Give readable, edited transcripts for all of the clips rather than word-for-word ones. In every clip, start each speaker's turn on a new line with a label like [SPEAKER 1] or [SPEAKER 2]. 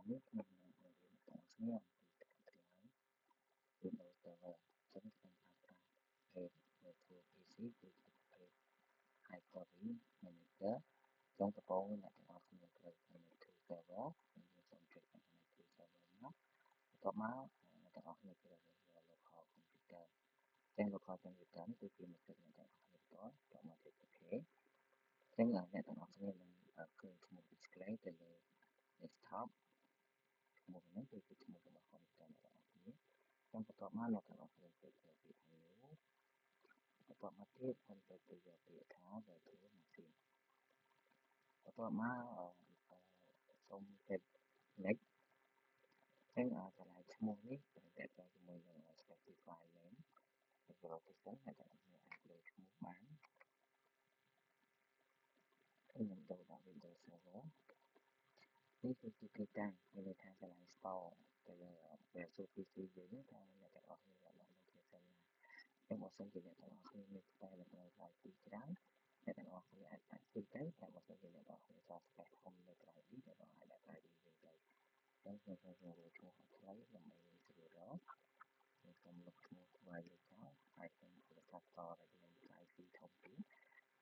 [SPEAKER 1] នេះខ្ញុំនឹងបង្រៀនអ្នកទាំងអស់គ្នាអំពីការត្រៀម Windows Server ចឹងខ្ញុំប្រើប្រាស់ Virtual PC គឺជាប្រភេទ Hyper-V Manager ចឹងដំបូងអ្នកទាំងអស់គ្នាត្រូវ connect to server ខ្ញុំសូមចុច connect to server មកបន្ទាប់មកអ្នកទាំងអស់គ្នាត្រូវ local computer ចឹង local computer នេះគឺជាមាតុអ្នកទាំងអស់គ្នាផ្ទាល់បន្ទាប់មកចុច OK ចឹងអ្នកទាំងអស់គ្នានឹងឃើញឈ្មោះ display ទៅលើ desktop ឈ្មោះនេះគឺជាឈ្មោះរបស់ computer អ្នកទាំងអស់គ្នាចឹងបន្ទាប់មកអ្នកទាំងអស់គ្នាចុចទៅពាក្យ new បន្ទាប់មកទៀតខ្ញុំចុចទៅយកពាក្យថា virtual machine បន្ទាប់មកសូមចុច next ចឹងកន្លែងឈ្មោះនេះតែតជាមួយនឹង specify name location អ្នកទាំងអស់គ្នាអាចដូរឈ្មោះបានខ្ញុំចូលដល់ Windows Server នេះគឺជាទីតាំងមានន័យថាកន្លែង store ទៅលើ Virtual PC យើងថាអ្នកទាំងអស់គ្នាបាន location ណាចឹងបើសិនជាអ្នកទាំងអស់គ្នាមាន spare នៅក្នុងកន្លែងទីច្រើនអ្នកទាំងអស់គ្នាអាចដាក់ទីទៅតែបើសិនជាអ្នកទាំងអស់គ្នាចង់ spare ធំនៅកន្លែងនេះអ្នកទាំងអស់អាចដាក់កន្លែងនេះវិញទៅចឹងខ្ញុំចូលចូលឈ្មោះខ្លីដើម្បីស្រួលរកខ្ញុំសូមលុបឈ្មោះថ្មីនេះចោលហើយខ្ញុំធ្វើការតទៅនឹង IP ធំទៀត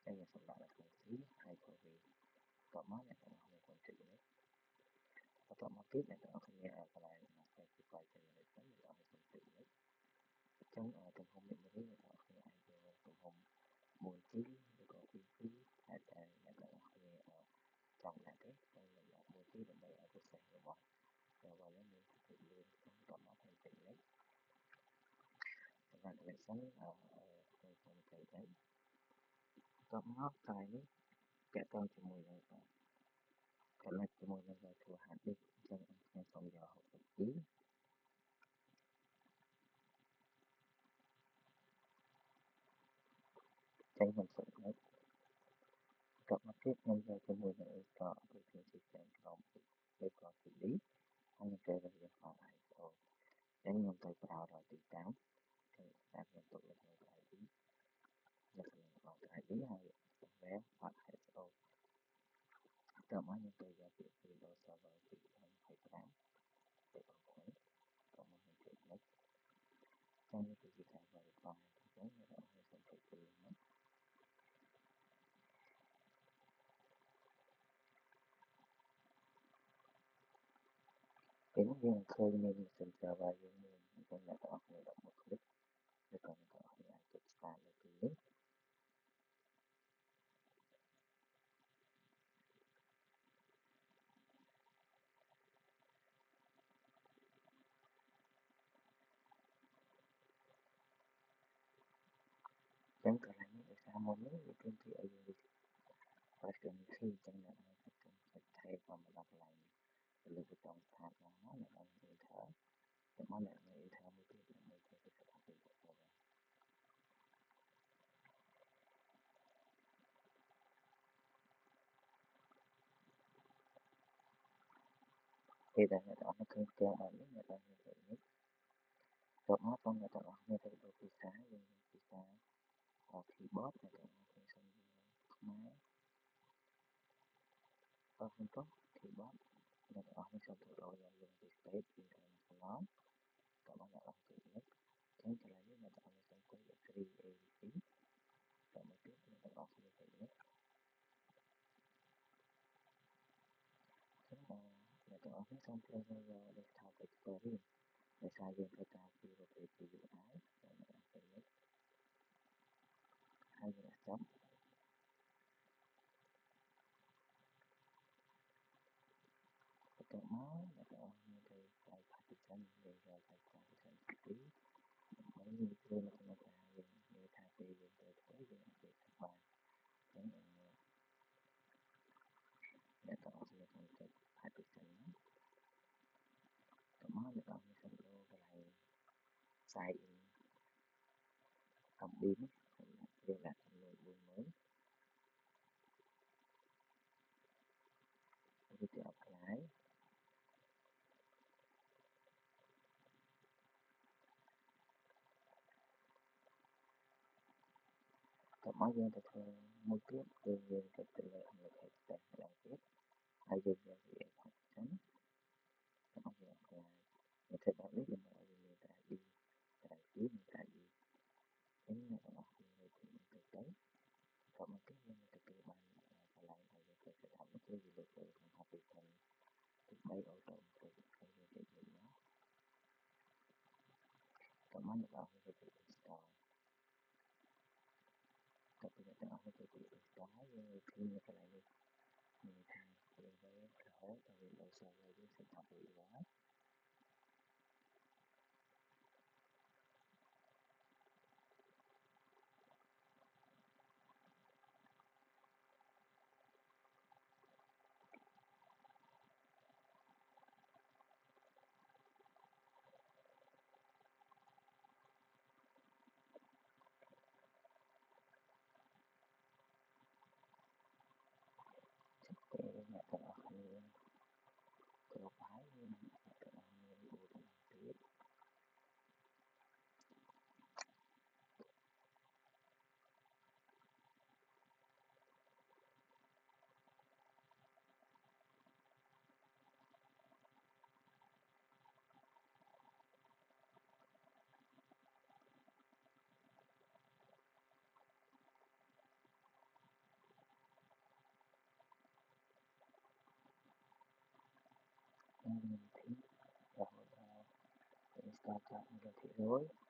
[SPEAKER 1] ចឹងខ្ញុំសូមដាក់នៅក្នុង C ហើយទៅវិញបន្ទាប់មកអ្នកទាំងអស់គ្នាចុចនេះបន្ទាប់មកទៀតអ្នកទាំងអស់គ្នាកន្លែង specify generation អ្នកទាំងអស់គ្នាចុចនេះចឹងទំហំ memory អ្នកទាំងអស់គ្នាអាចយកទំហំ 4G ឬក៏ 2G ហើយតែអ្នកទាំងអស់គ្នាចង់ដាក់ទេខ្ញុំនឹងដាក់ 4G ដើម្បីឲ្យ process របស់ server នេះមានភាពលឿនបន្ទាប់មកខ្ញុំចុច next សម្រាប់ connection ខ្ញុំសូមចុចទៅបន្ទាប់មកកន្លែងនេះពាក់ព័ន្ធជាមួយនឹង connect ជាមួយនឹង virtual hard disk អញ្ចឹងខ្ញុំសូមយក62ចឹងខ្ញុំសូម next បន្ទាប់មកទៀតខ្ញុំយកជាមួយនឹង install operating system ក្រុម ឬក៏ CD ហើយខ្ញុំចូលទៅយក file ISO ចឹងខ្ញុំទៅប្រើដល់ទីតាំងខ្ញុំទុកនៅក្នុង drive នៅក្នុង drive ហើយ software file ISO បន្ទាប់មកខ្ញុំទៅយកពាក្យ Windows Server 2025ទៅ open បន្ទាប់មកខ្ញុំចុច next ចឹងនេះគឺជាការ verify ចឹងអ្នកនរគ្នាសូមចុចទៅលើមកពេលនេះយើងឃើញមាន server យើងមានអញ្ចឹងអ្នកនរគ្នាដល់មក click ឬក៏អ្នកនរគ្នាអាចចុច start នៅទីនេះចឹងកន្លែងនេះដោយសារមុននេះវាទាមទារឲ្យយើង version 2ចឹងអ្នកនរគ្នាចុច tab មកដល់កន្លែងនេះទៅលើប៊ូតុង start មកអ្នកនរគ្នា enter តែមកអ្នកនរគ្នា enter មួយទៀតដើម្បីធ្វើសេចក្ដីពីserver ពេលដែលអ្នកនរគ្នាឃើញផ្ទាំងបែបនេះអ្នកនរគ្នាចុចនេះចុចមកសូមអ្នកនរគ្នាទៅលើភាសាយើងមានភាសា keyboard អ្នកនរគ្នាសូមខ្មែរសំទោស keyboard អ្នកនរគ្នាសូមទៅដល់យើងពី space international តោះមកអ្នកនរគ្នាចុចនេះចឹងកន្លែងនេះអ្នកនរគ្នាសូមចុច free ABC តោះមកទៀតអ្នកនរគ្នាចុចនេះចឹងអ្នកនរគ្នាសូមធ្វើនៅ desktop experience ដោយសារយើងត្រូវការពីប្រភេទ UI ហើយអ្នកនរគ្នានេះហើយយើងអាចចាប់បន្ទាប់មកអ្នកនរគ្នាទៅ type partition យើងយក type partition ទី2ដើម្បីងាយស្រួលនៅក្នុងការយើងនិយាយថាពេលយើងត្រូវធ្វើយើងអាចធ្វើបានចឹងអ្នកនរគ្នាសូមចុច partition ទៅមកអ្នកនរគ្នាសូមចូលកន្លែង sign in អំពីនេះយើងដាក់ចំនួន40000ឬទៅ apply តោះមកយើងទៅធ្វើមួយទៀតគឺយើងទៅលើ allocate space ម្ដងទៀតហើយយើងយក partition អ្នកទាំងអស់គ្នាចូលទៅ install ក៏ពីអ្នកទាំងអស់គ្នាចូលទៅ install ហើយយើងឃើញនៅកន្លែងនេះមានថា server រហូតដល់ Windows Server យើង set up រួចរាល់ពេលអ្នកទាំងអស់គ្នាគ្រប់ហើយយើងអ្នកទាំងអស់គ្នា reboot ម្ដងទៀតមានធីរហូតដល់ install ចប់100%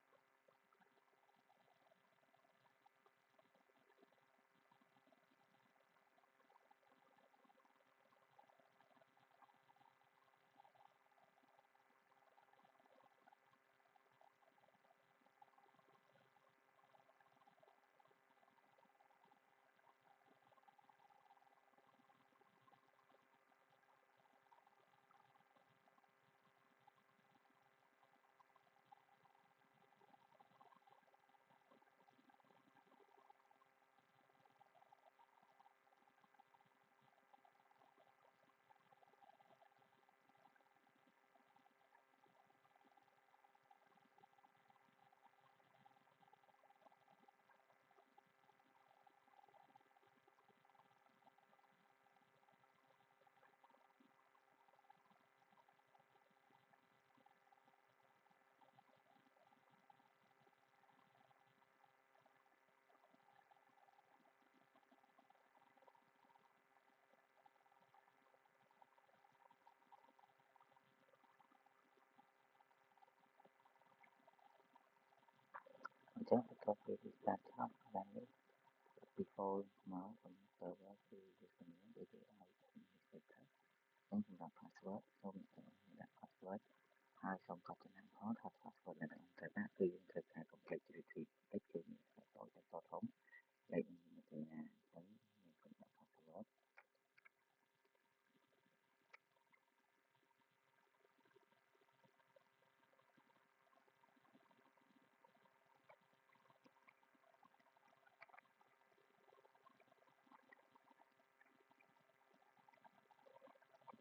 [SPEAKER 1] អញ្ចឹងបន្ទាប់ពី restart ចប់កន្លែងនេះ default មកសម្រាប់ server គឺ username ដូចគេឲ្យ administrator ហើយសម្រាប់ password សូមអ្នកទាំងអស់គ្នាដាក់ password ហើយសូមកត់ចំណាំផងថា password អ្នកទាំងអស់ត្រូវដាក់គឺយើងត្រូវការ complete retrieve តិចគឺមានអក្សរតូចអក្សរធំលេខមួយទៅណាអញ្ចឹងយើងគុំដាក់ password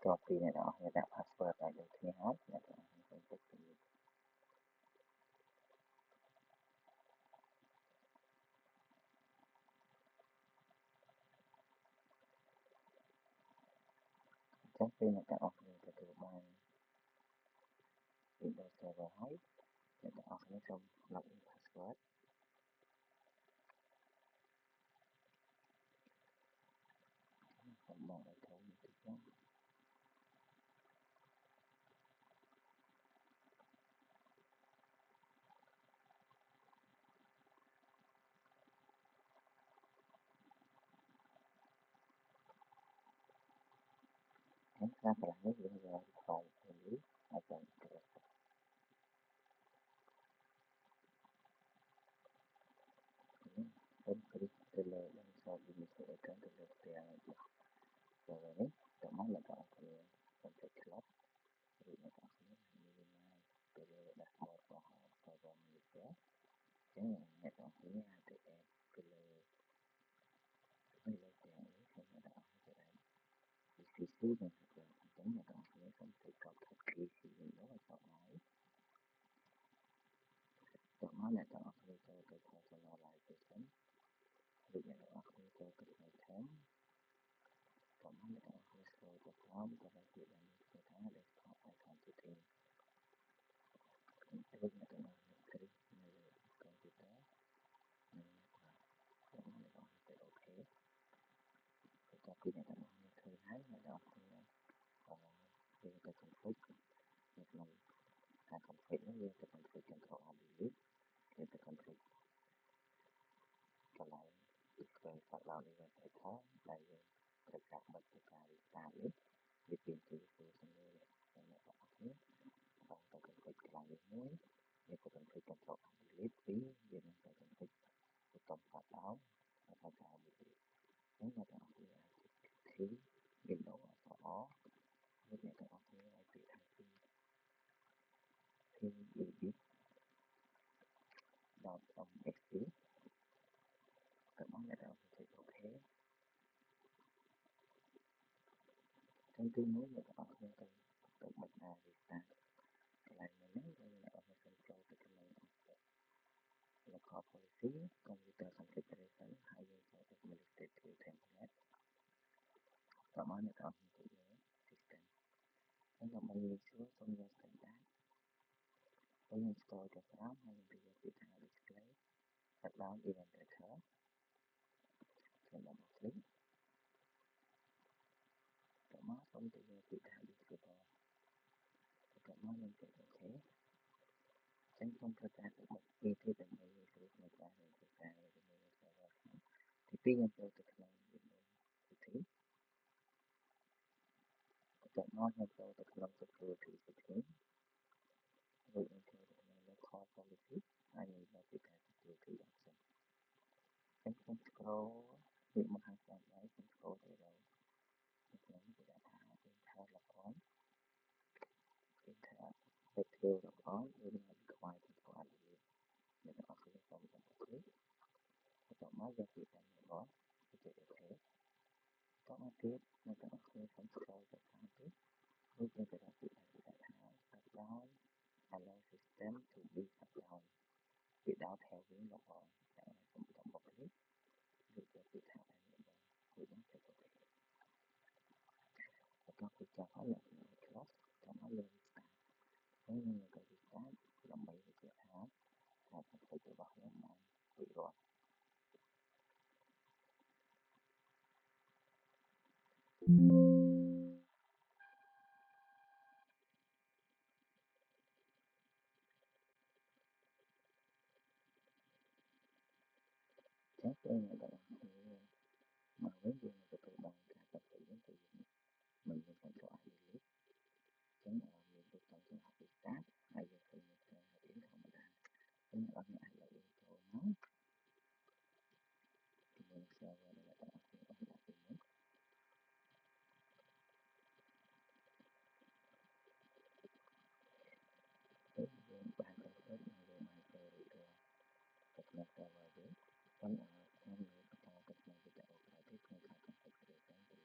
[SPEAKER 1] បន្ទាប់ពីអ្នកទាំងអស់គ្នាដាក់ password ឲ្យដូចគ្នាហើយអ្នកទាំងអស់គ្នាសូមចុច submit អញ្ចឹងពេលអ្នកទាំងអស់គ្នាទទួលបាន Windows Server ហើយអ្នកទាំងអស់គ្នាសូម login password សូមបងឲ្យធំបន្តិចចុះហើយខាងកន្លែងនេះយើងយក file នេះហើយចូល Internet ខ្ញុំគ្លីកទៅលើ Install Administrator ទៅលើផ្ទាំងរបស់ server នេះតោះមកអ្នកទាំងអស់គ្នាសូមចុច close រួចអ្នកទាំងអស់គ្នា minimize ទៅលើ dashboard របស់ server manager អញ្ចឹងអ្នកទាំងអស់គ្នាអាចទៅ add ទៅលើទាំងនេះសូមអ្នកទាំងអស់គ្នាទៅ add ECC និង network អញ្ចឹងអ្នកទាំងអស់គ្នាសូមទៅ copy ECC នេះមកឲ្យចូលហើយតោះមកអ្នកទាំងអស់គ្នាចូលទៅ personalization រួចអ្នកទាំងអស់គ្នាចូលទៅ item តោះមកអ្នកទាំងអស់គ្នា scroll ទៅក្រោមទៅរកពាក្យដែលមានឈ្មោះថា desktop icon setting រួចអ្នកទាំងអស់គ្នាคลิกនៅលើ computer និង network តោះមកអ្នកទាំងអស់គ្នាទៅ OK បន្ទាប់ពីអ្នកទាំងអស់គ្នាឃើញហើយអ្នកទាំងអស់គ្នាយើងទៅ config នៅក្នុងការ config នេះយើងទៅ config control alt delete rồi phát lao đi về thể thao đại dương thực các bậc thực cả đi ta biết việc tìm kiếm sự sinh người để mà có thể bằng cái công việc làm việc muối như có công việc công việc lý phí về những cái công việc của tổng phát áo và phát áo bị nếu mà các bạn là khí biến độ ở với những cái công việc này bị thay khi bị đọc trong exit các bạn đã đọc thì ok thông tin mới của các bạn không cần tự bật ra thì ta lại nhấn là ở control the command local policy computer configuration hay for administrative template các bạn đã đọc thì system nếu mà mình xuống trong your standard với install the file hay bị display thật down event tracker trên một click các bạn không tự nhiên bị thả disable các bạn nên tự ok tránh không cho ta được một khi thì tình hình sự người ta được thực ra là người ta thì tuy nhiên tôi thực là thì thế các bạn hay tôi thực là thực sự thì thế với những cái nó khó policy hay là cái security option tránh không scroll việc mà hàng ngày đấy không scroll thì rồi những cái đã thả theo là có thả được theo là có nhưng mà require thì nên là có thể không được click các bạn ra thì thành đó thì ok các bạn tiếp nên các bạn không scroll các bạn tiếp với những cái đã thả down allow system to be shut down without having log on không trong một click được việc thả của những cái và các việc cho phá lệ cloud trong đó lên start nếu như người việc start làm mấy việc thả là phải tự bảo hiểm mà bị rồi chắc đây là các bạn mà với gì mà tự động cả tập tự đến tự mình phải cho ai lý chính là mình được trong trường hợp việc start hay là khi mình tiến không mà ra chính là ai là yếu tố nó thì mình sẽ gọi là các bạn là tình huống thế bạn có thể là bài cơ các nhà cơ và với trong năm người có các nhà việc ở cái tiếp theo các công việc để đến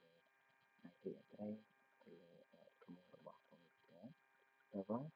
[SPEAKER 1] từ IT ở đây thì công việc bỏ công việc đó và với